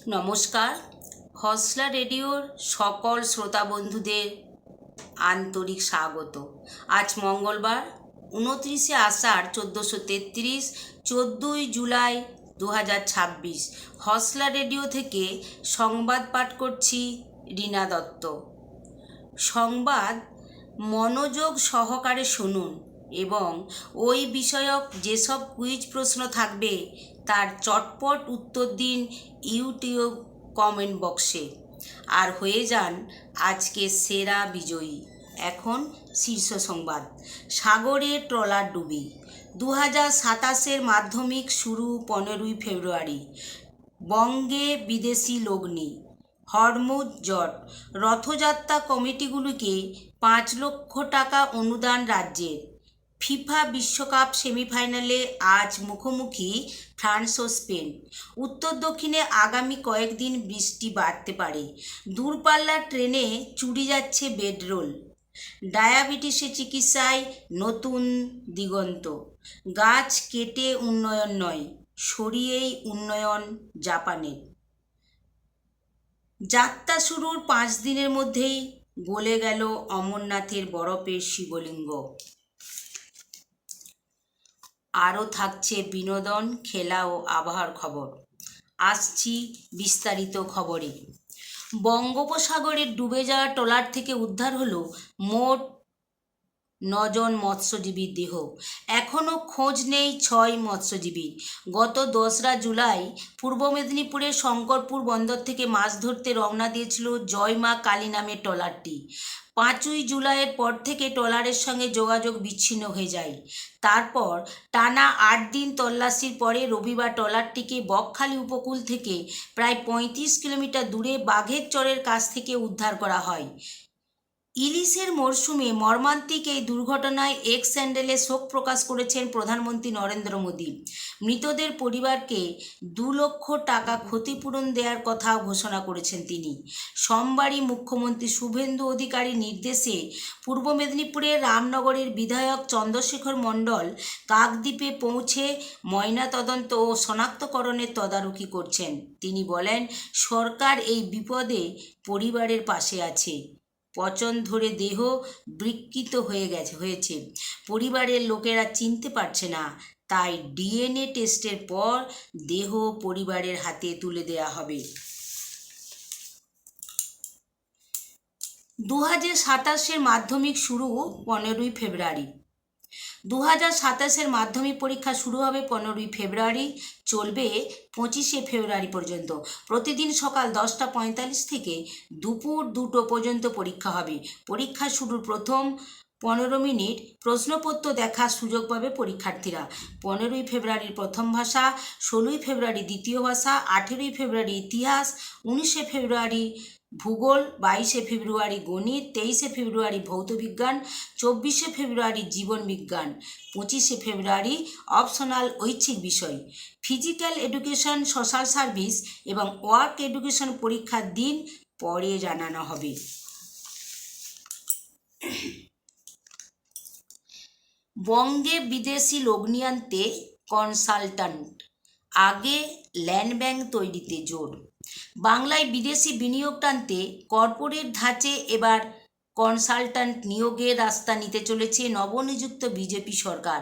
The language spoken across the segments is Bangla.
নমস্কার। হসলা রেডিওর সকল শ্রোতা বন্ধুদের আন্তরিক স্বাগত। আজ মঙ্গলবার 29শে আষাঢ় 1433, 14ই জুলাই 2026। হসলা রেডিও থেকে সংবাদ পাঠ করছি রীনা দত্ত। সংবাদ মনোযোগ সহকারে শুনুন এবং ওই বিষয়ক যেসব কুইজ প্রশ্ন থাকবে তার চটপট উত্তর দিন ইউটিউব কমেন্ট বক্সে, আর হয়ে যান আজকে সেরা বিজয়ী। এখন শীর্ষ সংবাদ। সাগরে ট্রলার ডুবি। 2027-এর মাধ্যমিক শুরু 15ই ফেব্রুয়ারি। বঙ্গে বিদেশি লগ্নি। হরমুজ জট। রথযাত্রা কমিটিগুলিকে 5 লক্ষ টাকা অনুদান রাজ্যের। ফিফা বিশ্বকাপ সেমিফাইনালে আজ মুখোমুখি ফ্রান্স ও স্পেন। উত্তর দক্ষিণে আগামী কয়েকদিন বৃষ্টি বাড়তে পারে। দূরপাল্লার ট্রেনে চুরি যাচ্ছে বেডরোল। ডায়াবেটিসের চিকিৎসায় নতুন দিগন্ত। গাছ কেটে উন্নয়ন নয়, সরিয়েই উন্নয়ন জাপানের। যাত্রা শুরুর 5 দিনের মধ্যেই গলে গেল অমরনাথের বরফের শিবলিঙ্গ। আরও থাকছে বিনোদন, খেলা ও আবহাওয়ার খবর। আসছি বিস্তারিত খবরে। বঙ্গোপসাগরে ডুবে যাওয়া ট্রলার থেকে উদ্ধার হলো মোট 9 জন মৎস্যজীবীর দেহ। এখনও খোঁজ নেই 6 মৎস্যজীবীর। গত 2রা জুলাই পূর্ব মেদিনীপুরের শঙ্করপুর বন্দর থেকে মাছ ধরতে রওনা দিয়েছিল জয় মা কালী নামের ট্রলারটি। 5ই জুলাইয়ের পর থেকে ট্রলারের সঙ্গে যোগাযোগ বিচ্ছিন্ন হয়ে যায়। তারপর টানা 8 দিন তল্লাশির পরে রবিবার ট্রলারটিকে বকখালি উপকূল থেকে প্রায় 35 কিলোমিটার দূরে বাঘের চরের কাছ থেকে উদ্ধার করা হয়। ইলিশের মরশুমে মর্মান্তিক এই দুর্ঘটনায় এক্স হ্যান্ডেলে শোক প্রকাশ করেছেন প্রধানমন্ত্রী নরেন্দ্র মোদী। মৃতদের পরিবারকে 2 লক্ষ টাকা ক্ষতিপূরণ দেওয়ার কথা ঘোষণা করেছেন তিনি। সোমবারই মুখ্যমন্ত্রী শুভেন্দু অধিকারীর নির্দেশে পূর্ব মেদিনীপুরের রামনগরের বিধায়ক চন্দ্রশেখর মণ্ডল কাকদ্বীপে পৌঁছে ময়নাতদন্ত ও শনাক্তকরণের তদারকি করছেন। তিনি বলেন, সরকার এই বিপদে পরিবারের পাশে আছে। পচন ধরে দেহ বিকৃত হয়েছে। পরিবারের লোকেরা চিনতে পারছে না, তাই ডিএনএ টেস্টের পর দেহ পরিবারের হাতে তুলে দেওয়া হবে। 2027-এর মাধ্যমিক শুরু 15ই ফেব্রুয়ারি। 2027-এর মাধ্যমিক পরীক্ষা শুরু হবে 15ই ফেব্রুয়ারি, চলবে 25শে ফেব্রুয়ারি পর্যন্ত। প্রতিদিন সকাল 10টা 45 থেকে দুপুর 2টো পর্যন্ত পরীক্ষা হবে। পরীক্ষা শুরুর প্রথম 15 মিনিট প্রশ্নপত্র দেখার সুযোগ পাবে পরীক্ষার্থীরা। 15ই ফেব্রুয়ারির প্রথম ভাষা, 16ই ফেব্রুয়ারি দ্বিতীয় ভাষা, 18ই ফেব্রুয়ারি ইতিহাস, 19শে ফেব্রুয়ারি ভূগোল, 22শে ফেব্রুয়ারি গণিত, 23শে ফেব্রুয়ারি ভৌতবিজ্ঞান, 24শে ফেব্রুয়ারি জীবন বিজ্ঞান, 25শে ফেব্রুয়ারি অপশনাল ঐচ্ছিক বিষয়। ফিজিক্যাল এডুকেশন, সোশ্যাল সার্ভিস এবং ওয়ার্ক এডুকেশন পরীক্ষার দিন পরে জানানো হবে। বঙ্গে বিদেশি লগ্নি আনতে কনসালট্যান্ট, আগে ল্যান্ড ব্যাংক তৈরিতে জোর। বাংলায় বিদেশি বিনিয়োগ টানতে কর্পোরেট ধাঁচে এবার কনসালট্যান্ট নিয়োগের রাস্তা নিতে চলেছে নবনিযুক্ত বিজেপি সরকার।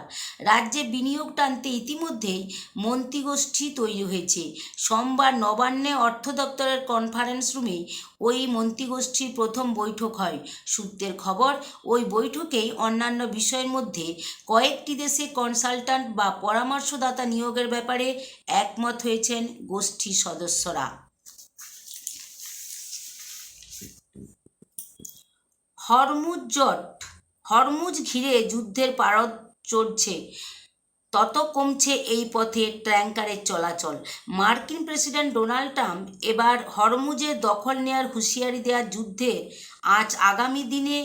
রাজ্যে বিনিয়োগ টানতে ইতিমধ্যেই মন্ত্রীগোষ্ঠী তৈরি হয়েছে। সোমবার নবান্নে অর্থ দপ্তরের কনফারেন্স রুমে ওই মন্ত্রীগোষ্ঠীর প্রথম বৈঠক হয়। সূত্রের খবর, ওই বৈঠকেই অন্যান্য বিষয়ের মধ্যে কয়েকটি দেশে কনসালট্যান্ট বা পরামর্শদাতা নিয়োগের ব্যাপারে একমত হয়েছেন গোষ্ঠীর সদস্যরা। হরমুজ জট। হরমুজ ঘিরে যুদ্ধের পারদ চড়ছে, তত কমছে এই পথে ট্যাঙ্কারের চলাচল। মার্কিন প্রেসিডেন্ট ডোনাল্ড ট্রাম্প এবার হরমুজের দখল নেওয়ার হুঁশিয়ারি দেওয়ার যুদ্ধের আজ আগামী দিনে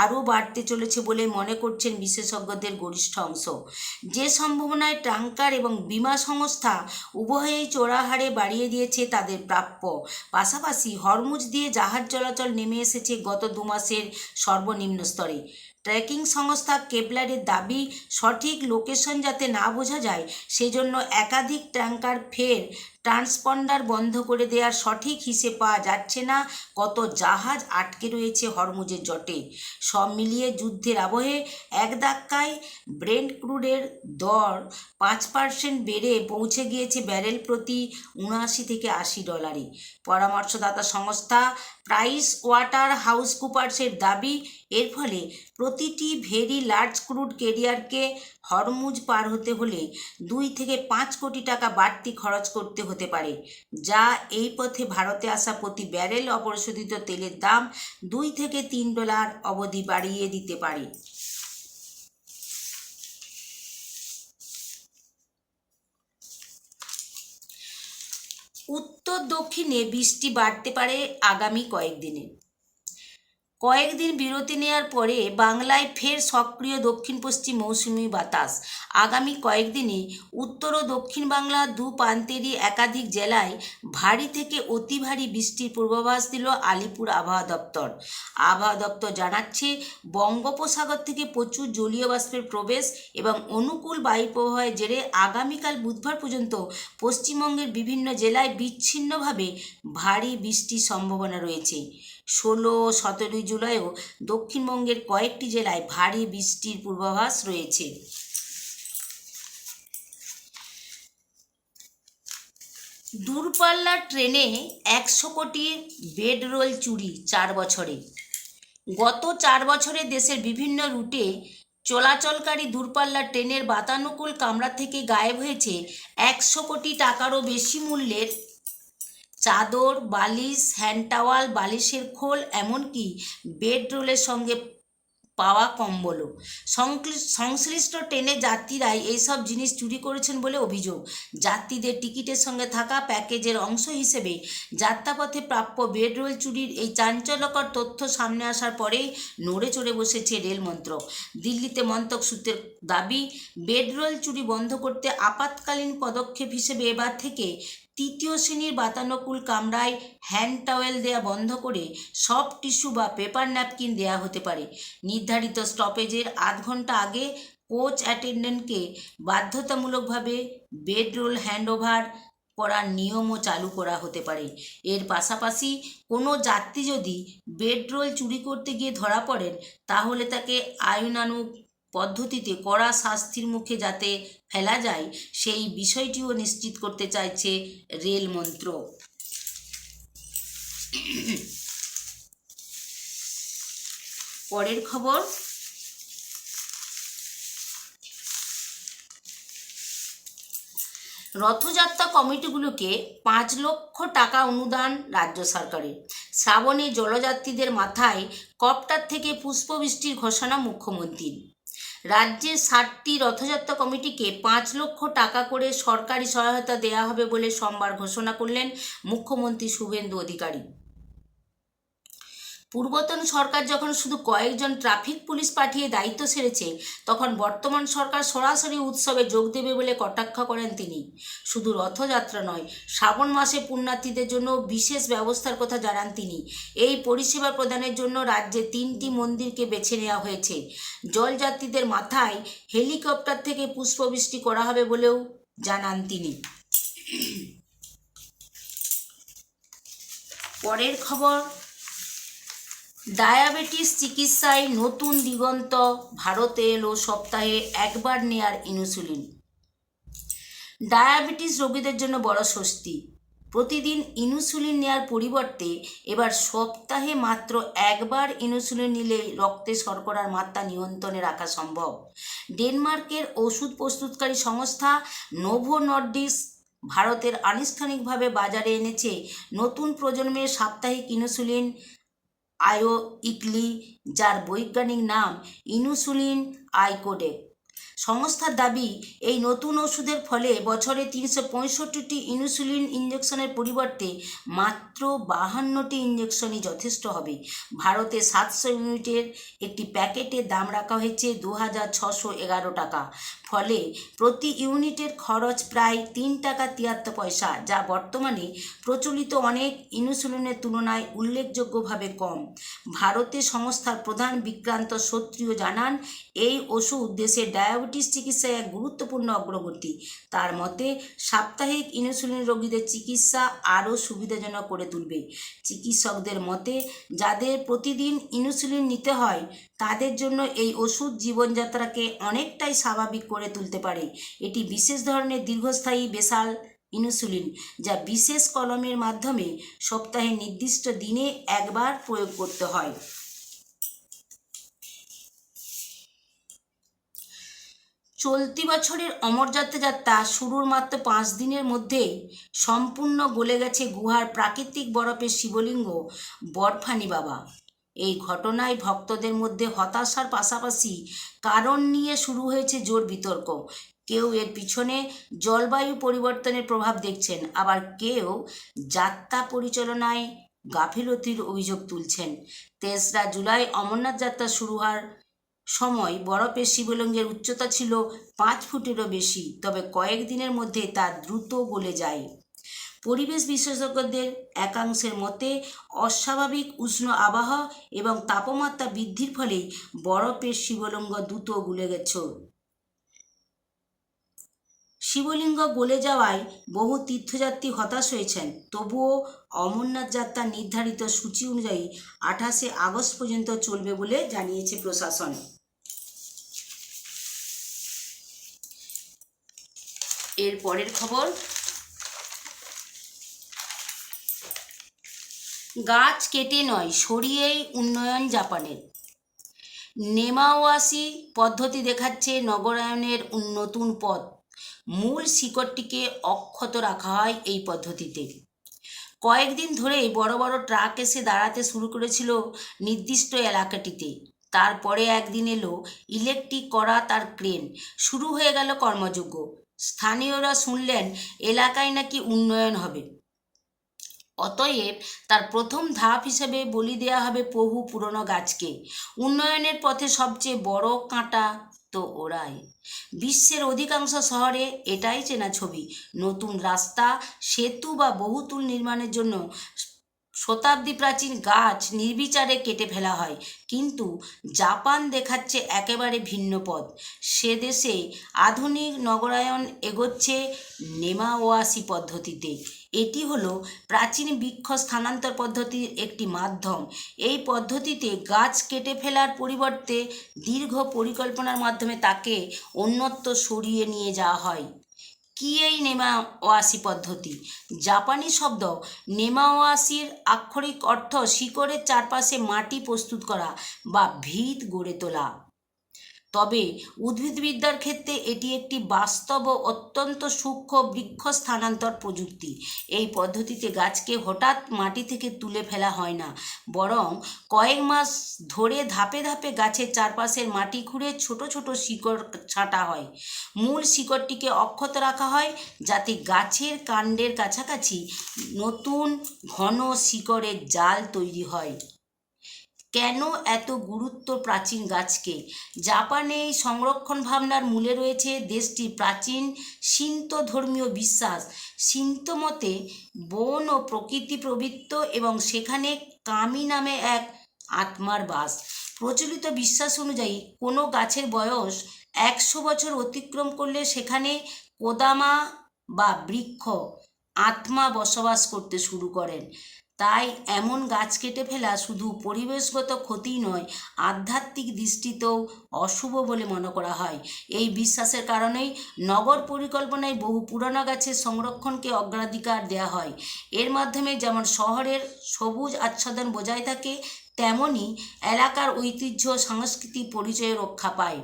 আরও বাড়তে চলেছে বলে মনে করছেন বিশেষজ্ঞদের গরিষ্ঠ অংশ। যে সম্ভাবনায় ট্যাঙ্কার এবং বিমা সংস্থা উভয়েই চোরা হারে বাড়িয়ে দিয়েছে তাদের প্রাপ্য। পাশাপাশি হরমুজ দিয়ে জাহাজ চলাচল নেমে এসেছে গত 2 মাসের সর্বনিম্ন স্তরে। ট্রেকিং সংস্থা কেপলারের দাবি, সঠিক লোকেশন যাতে না বোঝা যায় সেজন্য একাধিক ট্যাঙ্কার ফের ট্রান্সপন্ডার বন্ধ করে দেওয়ার সঠিক হিসেব পাওয়া যাচ্ছে না, কত জাহাজ আটকে রয়েছে হরমুজের জটে। সব মিলিয়ে যুদ্ধের আবহে এক ধাক্কায় ব্রেন্ট ক্রুডের দর 5% বেড়ে পৌঁছে গিয়েছে ব্যারেল প্রতি 79 থেকে $80। পরামর্শদাতা সংস্থা প্রাইস ওয়াটার হাউস কুপার্সের দাবি, এর ফলে প্রতিটি ভেরি লার্জ ক্রুড ক্যারিয়ারকে হরমুজ পার হতে হলে 2 থেকে 5 কোটি টাকা বাড়তি খরচ করতে হতে পারে, যা এই পথে ভারতে আসা প্রতি ব্যারেল অপরিশোধিত তেলের দাম $2 থেকে $3 অবধি বাড়িয়ে দিতে পারে। উত্তর দক্ষিণে বৃষ্টি বাড়তে পারে আগামী কয়েকদিনে। কয়েকদিন বিরতি নেওয়ার পরে বাংলায় ফের সক্রিয় দক্ষিণ পশ্চিম মৌসুমি বাতাস। আগামী কয়েকদিনে উত্তর ও দক্ষিণ বাংলার দু প্রান্তেরই একাধিক জেলায় ভারী থেকে অতি ভারী বৃষ্টির পূর্বাভাস দিল আলিপুর আবহাওয়া দপ্তর। আবহাওয়া দপ্তর জানাচ্ছে, বঙ্গোপসাগর থেকে প্রচুর জলীয় বাষ্পের প্রবেশ এবং অনুকূল বায়ুপ্রবাহের জেরে আগামীকাল বুধবার পর্যন্ত পশ্চিমবঙ্গের বিভিন্ন জেলায় বিচ্ছিন্নভাবে ভারী বৃষ্টির সম্ভাবনা রয়েছে। 16 ও 17 জুলাইও দক্ষিণবঙ্গের কয়েকটি জেলায় ভারী বৃষ্টির পূর্বাভাস রয়েছে। দূরপাল্লার ট্রেনে 100 কোটির বেডরোল চুরি 4 বছরে। গত 4 বছরে দেশের বিভিন্ন রুটে চলাচলকারী দূরপাল্লার ট্রেনের বাতানুকূল কামরা থেকে গায়েব হয়েছে 100 কোটি টাকারও বেশি মূল্যের চাদর, বালিশ, হ্যান্ড টাওয়াল, বালিশের খোল, এমনকি বেডরোলের সঙ্গে পাওয়া কম্বলও। সংশ্লিষ্ট ট্রেনের যাত্রীরাই এইসব জিনিস চুরি করেছেন বলে অভিযোগ। যাত্রীদের টিকিটের সঙ্গে থাকা প্যাকেজের অংশ হিসেবে যাত্রাপথে প্রাপ্য বেডরোল চুরির এই চাঞ্চল্যকর তথ্য সামনে আসার পরেই নড়ে চড়ে বসেছে রেল মন্ত্রক। দিল্লিতে মন্ত্রক সূত্রের দাবি, বেডরোল চুরি বন্ধ করতে আপাতকালীন পদক্ষেপ হিসেবে এবার থেকে 3য় শ্রেণীর বাতানুকূল কামরায় হ্যান্ড টাওয়েল দেয়া বন্ধ করে সফট টিস্যু বা পেপার ন্যাপকিন দেয়া হতে পারে। নির্ধারিত স্টপেজের আধ ঘন্টা আগে কোচ অ্যাটেন্ডেন্টকে বাধ্যতামূলকভাবে বেডরোল হ্যান্ডওভার করার নিয়মও চালু করা হতে পারে। এর পাশাপাশি কোনো যাত্রী যদি বেডরোল চুরি করতে গিয়ে ধরা পড়েন, তাহলে তাকে আইনানুগ পদ্ধতিতে কড়া শাস্তির মুখে যাতে ফেলা যায়, সেই বিষয়টিও নিশ্চিত করতে চাইছে রেল মন্ত্রক। পরের খবর, রথযাত্রা কমিটিগুলোকে 5 লক্ষ টাকা অনুদান রাজ্য সরকারের। শ্রাবণে জলযাত্রীদের মাথায় কপ্টার থেকে পুষ্পবৃষ্টির ঘোষণা মুখ্যমন্ত্রীর। রাজ্যের 60টি রথযাত্রা কমিটিকে 5 লক্ষ টাকা করে সরকারি সহায়তা দেওয়া হবে বলে সোমবার ঘোষণা করলেন মুখ্যমন্ত্রী শুভেন্দু অধিকারী। পূর্বতন সরকার যখন শুধু কয়েকজন ট্রাফিক পুলিশ পাঠিয়ে দায়িত্ব সেরেছে, তখন বর্তমান সরকার সরাসরি উৎসবে যোগ দেবে বলে কটাক্ষ করেন তিনি। শুধু রথযাত্রা নয়, শ্রাবণ মাসে পুণ্যার্থীদের জন্য বিশেষ ব্যবস্থার কথা জানান তিনি। এই পরিষেবা প্রদানের জন্য রাজ্যে 3টি মন্দিরকে বেছে নেওয়া হয়েছে। জলযাত্রীদের মাথায় হেলিকপ্টার থেকে পুষ্পবৃষ্টি করা হবে বলেও জানান তিনি। পরের খবর, ডায়াবেটিস চিকিৎসায় নতুন দিগন্ত, ভারতে এলো সপ্তাহে একবার নেয়ার ইনসুলিন। ডায়াবেটিস রোগীদের জন্য বড় স্বস্তি। প্রতিদিন ইনসুলিন নেওয়ার পরিবর্তে এবার সপ্তাহে মাত্র একবার ইনসুলিন নিলেই রক্তে শর্করার মাত্রা নিয়ন্ত্রণে রাখা সম্ভব। ডেনমার্কের ওষুধ প্রস্তুতকারী সংস্থা নোভো নর্ডিস্ক ভারতের আনুষ্ঠানিকভাবে বাজারে এনেছে নতুন প্রজন্মের সাপ্তাহিক ইনসুলিন আইওইকলি, যার বৈজ্ঞানিক নাম ইনসুলিন আইকোডেক। সংস্থার দাবি, এই নতুন ওষুধের ফলে বছরে 365টি ইনসুলিন ইঞ্জেকশনের পরিবর্তে মাত্র 52টি ইঞ্জেকশনই যথেষ্ট হবে। ভারতে 700 ইউনিটের একটি প্যাকেটের দাম রাখা হয়েছে 2611 টাকা। ফলে প্রতি ইউনিটের খরচ প্রায় 3 টাকা 73 পয়সা, যা বর্তমানে প্রচলিত অনেক ইনসুলিনের তুলনায় উল্লেখযোগ্যভাবে কম। ভারতে সংস্থার প্রধান বিক্রান্ত সত্রিয় জানান, এই ওষুধ দেশের ডায়াবেটিস চিকিৎসায় এক গুরুত্বপূর্ণ অগ্রগতি। তার মতে, সাপ্তাহিক ইনসুলিন রোগীদের চিকিৎসা আরও সুবিধাজনক করে তুলবে। চিকিৎসকদের মতে, যাদের প্রতিদিন ইনসুলিন নিতে হয় তাদের জন্য এই ওষুধ জীবনযাত্রাকে অনেকটাই স্বাভাবিক করে তুলতে পারে। এটি বিশেষ ধরনের দীর্ঘস্থায়ী বেসাল ইনসুলিন, যা বিশেষ কলমের মাধ্যমে সপ্তাহে নির্দিষ্ট দিনে একবার প্রয়োগ করতে হয়। চলতি বছরের অমরনাথ যাত্রা শুরুর মাত্র 5 দিনের মধ্যেই সম্পূর্ণ গলে গেছে গুহার প্রাকৃতিক বরফের শিবলিঙ্গ বরফানি বাবা। এই ঘটনায় ভক্তদের মধ্যে হতাশার পাশাপাশি কারণ নিয়ে শুরু হয়েছে জোর বিতর্ক। কেউ এর পিছনে জলবায়ু পরিবর্তনের প্রভাব দেখছেন, আবার কেউ যাত্রা পরিচালনায় গাফিলতির অভিযোগ তুলছেন। 3রা জুলাই অমরনাথ যাত্রা শুরু হওয়ার সময় বরফের শিবলিঙ্গের উচ্চতা ছিল 5 ফুটেরও বেশি, তবে কয়েকদিনের মধ্যে তা দ্রুত গলে যায়। পরিবেশ বিশেষজ্ঞদের একাংশের মতে, অস্বাভাবিক উষ্ণ আবহাওয়া এবং তাপমাত্রা বৃদ্ধির ফলেই বরফের শিবলিঙ্গ দ্রুত গলে গেছে। শিবলিঙ্গ গলে যাওয়ায় বহু তীর্থযাত্রী হতাশ হয়েছেন। তবুও অমরনাথ যাত্রা নির্ধারিত সূচি অনুযায়ী 28শে আগস্ট পর্যন্ত চলবে বলে জানিয়েছে প্রশাসন। এর পরের খবর, গাছ কেটে নয় সরিয়েই উন্নয়ন জাপানের। নেমাওয়াশি পদ্ধতি দেখাচ্ছে নগরায়নের নতুন পথ। মূল শিকড়টিকে অক্ষত রাখা হয় এই পদ্ধতিতে। কয়েকদিন ধরেই বড় বড় ট্রাক এসে দাঁড়াতে শুরু করেছিল নির্দিষ্ট এলাকাটিতে। তারপরে একদিন এলো ইলেকট্রিক করা তার ক্রেন, শুরু হয়ে গেল কর্মযজ্ঞ। স্থানীয়রা শুনলেন এলাকায় নাকি উন্নয়ন হবে। অতএব তার প্রথম ধাপ হিসেবে বলি দেওয়া হবে বহু পুরনো গাছকে। উন্নয়নের পথে সবচেয়ে বড় কাঁটা তো ওরাই। বিশ্বের অধিকাংশ শহরে এটাই চেনা ছবি। নতুন রাস্তা, সেতু বা বহুতল নির্মাণের জন্য শতাব্দী প্রাচীন গাছ নির্বিচারে কেটে ফেলা হয়, কিন্তু জাপান দেখাচ্ছে একেবারে ভিন্ন পথ। সে দেশে আধুনিক নগরায়ন এগোচ্ছে নেমাওয়াশি পদ্ধতিতে। এটি হলো প্রাচীন বৃক্ষ স্থানান্তর পদ্ধতির একটি মাধ্যম। এই পদ্ধতিতে গাছ কেটে ফেলার পরিবর্তে দীর্ঘ পরিকল্পনার মাধ্যমে তাকে অন্যত্র সরিয়ে নিয়ে যাওয়া হয়। কি এই নেমাওয়াশি পদ্ধতি? জাপানি শব্দ নেমাওয়াশির আক্ষরিক অর্থ শিকড়ের চারপাশে মাটি প্রস্তুত করা বা ভিত গড়ে তোলা। তবে উদ্ভিদবিদ্যার ক্ষেত্রে এটি একটি বাস্তব ও অত্যন্ত সূক্ষ্ম বৃক্ষ স্থানান্তর প্রযুক্তি। এই পদ্ধতিতে গাছকে হঠাৎ মাটি থেকে তুলে ফেলা হয় না, বরং কয়েক মাস ধরে ধাপে ধাপে গাছের চারপাশের মাটি খুঁড়ে ছোট ছোট শিকড় ছাঁটা হয়। মূল শিকড়টিকে অক্ষত রাখা হয় যাতে গাছের কাণ্ডের কাছাকাছি নতুন ঘন শিকড়ের জাল তৈরি হয়। কেন এত গুরুত্ব প্রাচীন গাছকে? জাপানে এই সংরক্ষণ ভাবনার মূলে রয়েছে দেশটির প্রাচীন শিন্তো ধর্মীয় বিশ্বাস। শিন্তো মতে বন ও প্রকৃতি প্রবৃত্ত এবং সেখানে কামি নামে এক আত্মার বাস। প্রচলিত বিশ্বাস অনুযায়ী কোনো গাছের বয়স 100 বছর অতিক্রম করলে সেখানে কোদামা বা বৃক্ষ আত্মা বসবাস করতে শুরু করেন। তাই এমন গাছ কেটে ফেলা শুধু পরিবেশগত ক্ষতি নয়, আধ্যাত্মিক দৃষ্টিতেও অশুভ বলে মনে করা হয়। এই বিশ্বাসের কারণেই নগর পরিকল্পনায় বহু পুরানো গাছের সংরক্ষণকে অগ্রাধিকার দেওয়া হয়। এর মাধ্যমে যেমন শহরের সবুজ আচ্ছাদন বজায় থাকে, তেমনি এলাকার ঐতিহ্য সংস্কৃতি পরিচয় রক্ষা পায়।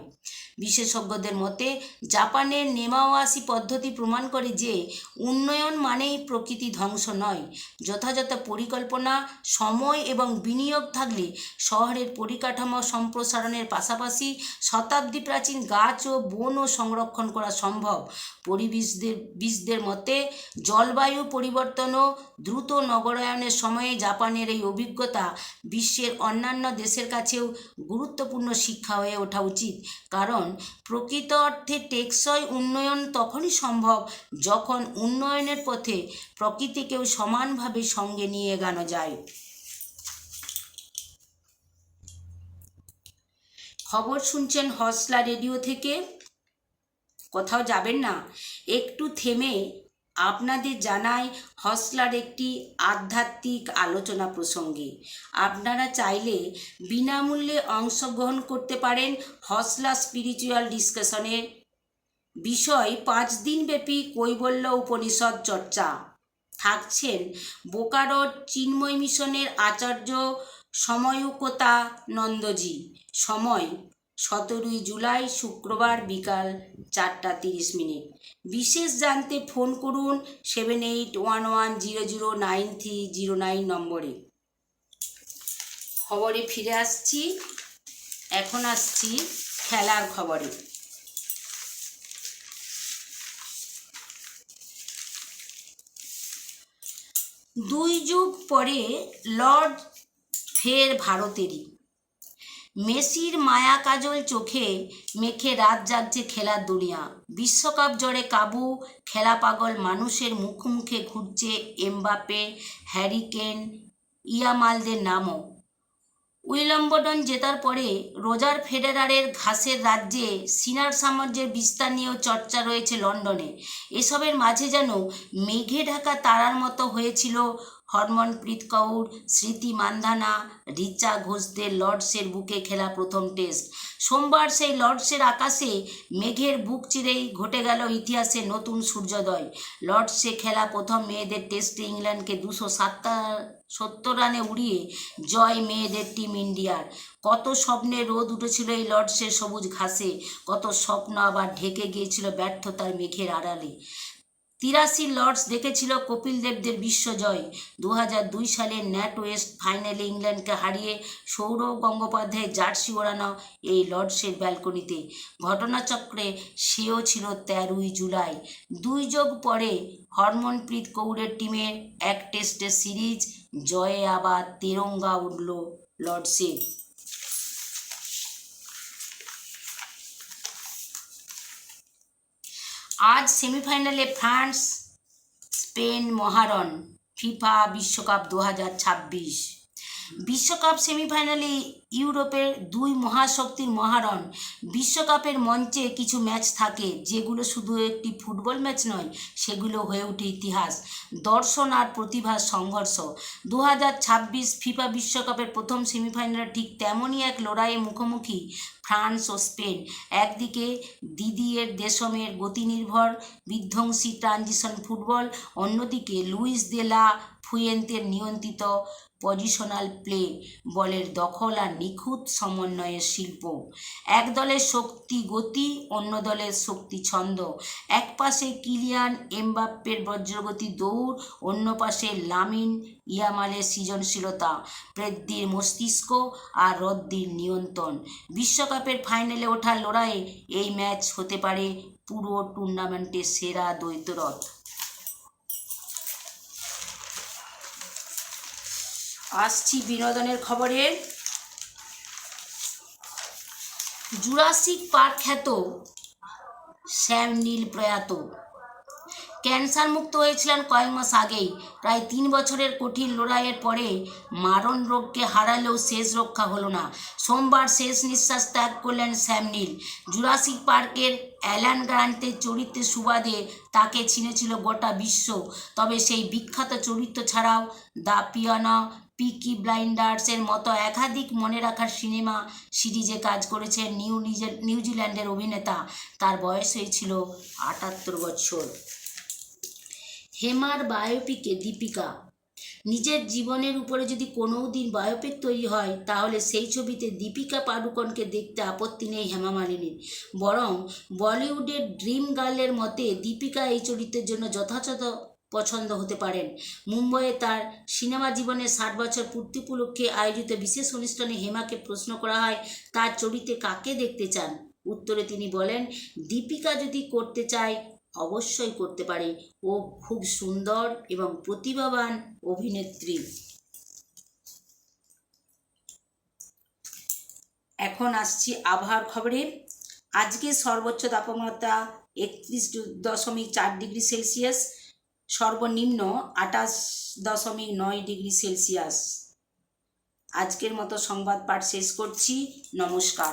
বিশেষজ্ঞদের মতে জাপানের নেমাওয়াশি পদ্ধতি প্রমাণ করে যে উন্নয়ন মানেই প্রকৃতি ধ্বংস নয়। যথাযথ পরিকল্পনা, সময় এবং বিনিয়োগ থাকলে শহরের পরিকাঠামো সম্প্রসারণের পাশাপাশি শতাব্দী প্রাচীন গাছ ও বনও সংরক্ষণ করা সম্ভব। পরিবেশবিদদের মতে জলবায়ু পরিবর্তন ও দ্রুত নগরায়নের সময়ে জাপানের এই অভিজ্ঞতা বিশ্বের অন্যান্য দেশের কাছেও গুরুত্বপূর্ণ শিক্ষা হয়ে ওঠা উচিত। কারণ প্রকৃত অর্থে টেকসই উন্নয়ন তখনই সম্ভব যখন উন্নয়নের পথে প্রকৃতিকেও সমানভাবে সঙ্গে নিয়ে এগোনো যায়। খবর শুনছেন হসলা রেডিও থেকে। কোথাও যাবেন না, একটু থেমে আপনাদের জানাই হসলার একটি আধ্যাত্মিক আলোচনা প্রসঙ্গে। আপনারা চাইলে বিনামূল্যে অংশগ্রহণ করতে পারেন হসলা স্পিরিচুয়াল ডিসকাশনের বিষয় 5 দিনব্যাপী কৈবল্য উপনিষদ চর্চা। থাকছেন বোকারোর চিন্ময় মিশনের আচার্য সময়ুক্তানন্দজি। সময় 17 জুলাই শুক্রবার বিকাল 4:30। বিশেষ জানতে ফোন করুন 7811009309 নম্বরে। খবরে ফিরে আসছি। এখন আসছি খেলার খবরে। দুই যুগ পরে লর্ড ফের ভারতেরই। মেসির মায়া কাজল চোখে মেখে রাত জাগছে খেলার দুনিয়া। বিশ্বকাপ জ্বরে কাবু খেলা পাগল মানুষের মুখে মুখে ঘুরছে এমবাপে, হ্যারি কেন, ইয়ামালদের নামও। উইম্বলডন জেতার পরে রোজার ফেডারারের ঘাসের রাজ্যে সিনার সাম্রাজ্যের বিস্তার নিয়েও চর্চা রয়েছে লন্ডনে। এসবের মাঝে যেন মেঘে ঢাকা তারার মতো হয়েছিল হরমনপ্রীত কৌর, স্মৃতি মান্ধানা, রিচা ঘোষদের লর্ডসের বুকে খেলা প্রথম টেস্ট। সোমবার সেই লর্ডসের আকাশে মেঘের বুক চিরেই ঘটে গেল ইতিহাসের নতুন সূর্যোদয়। লর্ডসে খেলা প্রথম মেয়েদের টেস্টে ইংল্যান্ডকে 270 রানে উড়িয়ে জয় মেয়েদের টিম ইন্ডিয়ার। কত স্বপ্নের রোদ উঠেছিল এই লর্ডসের সবুজ ঘাসে, কত স্বপ্ন আবার ঢেকে গিয়েছিল ব্যর্থতার মেঘের আড়ালে। 83 লর্ডস দেখেছিল কপিল দেবদের বিশ্বজয়। 2002 সালের ন্যাট ওয়েস্ট ফাইনালে ইংল্যান্ডকে হারিয়ে সৌরভ গঙ্গোপাধ্যায়ের জার্সি ওড়ানো এই লর্ডসের ব্যালকনিতে। ঘটনাচক্রে সেও ছিল 13 জুলাই। 2 যুগ পরে হরমনপ্রীত কৌরের টিমের এক টেস্টের সিরিজ জয়ে আবার তেরঙ্গা উঠল লর্ডসে। আজ সেমিফাইনালে ফ্রান্স স্পেন মহারণ। ফিফা বিশ্বকাপ 2026 বিশ্বকাপ সেমিফাইনালে ইউরোপের 2 মহাশক্তির মহারণ। বিশ্বকাপের মঞ্চে কিছু ম্যাচ থাকে যেগুলো শুধু একটি ফুটবল ম্যাচ নয়, সেগুলো হয়ে ওঠে ইতিহাস, দর্শন আর প্রতিভার সংঘর্ষ। 2026 ফিফা বিশ্বকাপের প্রথম সেমিফাইনালে ঠিক তেমনই এক লড়াইয়ে মুখোমুখি ফ্রান্স ও স্পেন। একদিকে দিদিয়ের দেশমের গতিনির্ভর বিধ্বংসী ট্রানজিশন ফুটবল, অন্যদিকে লুইস দে লা ফুয়েন্তের নিয়ন্ত্রিত পজিশনাল প্লে, বলের দখল আর নিখুঁত সমন্বয়ের শিল্প। এক দলের শক্তি গতি, অন্য দলের শক্তি ছন্দ। এক পাশে কিলিয়ান এমবাপ্পের বজ্রগতি দৌড়, অন্য পাশে লামিন ইয়ামালের সৃজনশীলতা, প্রেদ্দির মস্তিষ্ক আর রদ্দির নিয়ন্ত্রণ। বিশ্বকাপের ফাইনালে ওঠার লড়াইয়ে এই ম্যাচ হতে পারে পুরো টুর্নামেন্টের সেরা দ্বৈতরথ। আসছি বিনোদনের খবরে। জুরাসিক পার্ক খ্যাত স্যাম নিল প্রয়াত। ক্যান্সার মুক্ত হয়েছিলেন কয়েক মাস আগেই। প্রায় 3 বছরের কঠিন লড়াইয়ের পরে মারণ রোগকে হারালেও শেষ রক্ষা হলো না। সোমবার শেষ নিঃশ্বাস ত্যাগ করলেন স্যাম নিল। জুরাসিক পার্কের অ্যালান গ্রান্টের চরিত্রের সুবাদে তাকে চিনেছিল গোটা বিশ্ব। তবে সেই বিখ্যাত চরিত্র ছাড়াও দ্য পিয়ানো, পিকি ব্লাইন্ডার্সের মতো একাধিক মনে রাখার সিনেমা সিরিজে কাজ করেছেন নিউজিল্যান্ডের অভিনেতা। তার বয়স হয়েছিল 78 বছর। হেমার বায়োপিকে দীপিকা। নিজের জীবনের উপরে যদি কোনো দিন বায়োপিক তৈরি হয় তাহলে সেই ছবিতে দীপিকা পাডুকোনকে দেখতে আপত্তি নেই হেমা মালিনীর। বরং বলিউডের ড্রিম গার্লের মতে দীপিকা এই চরিত্রের জন্য যথাযথ পছন্দ হতে পারেন। মুম্বইয়ে তার সিনেমা জীবনের 60 বছর পূর্তি উপলক্ষে আয়োজিত বিশেষ অনুষ্ঠানে হেমাকে প্রশ্ন করা হয় তার চরিত্রে কাকে দেখতে চান। উত্তরে তিনি বলেন, দীপিকা যদি করতে চায় অবশ্যই করতে পারে, ও খুব সুন্দর এবং প্রতিভাবান অভিনেত্রী। এখন আসছি আবহাওয়ার খবরে। আজকে সর্বোচ্চ তাপমাত্রা 31.4 ডিগ্রি সেলসিয়াস, সর্বনিম্ন 28.9 ডিগ্রি সেলসিয়াস। আজকের মতো সংবাদ পাঠ শেষ করছি। নমস্কার।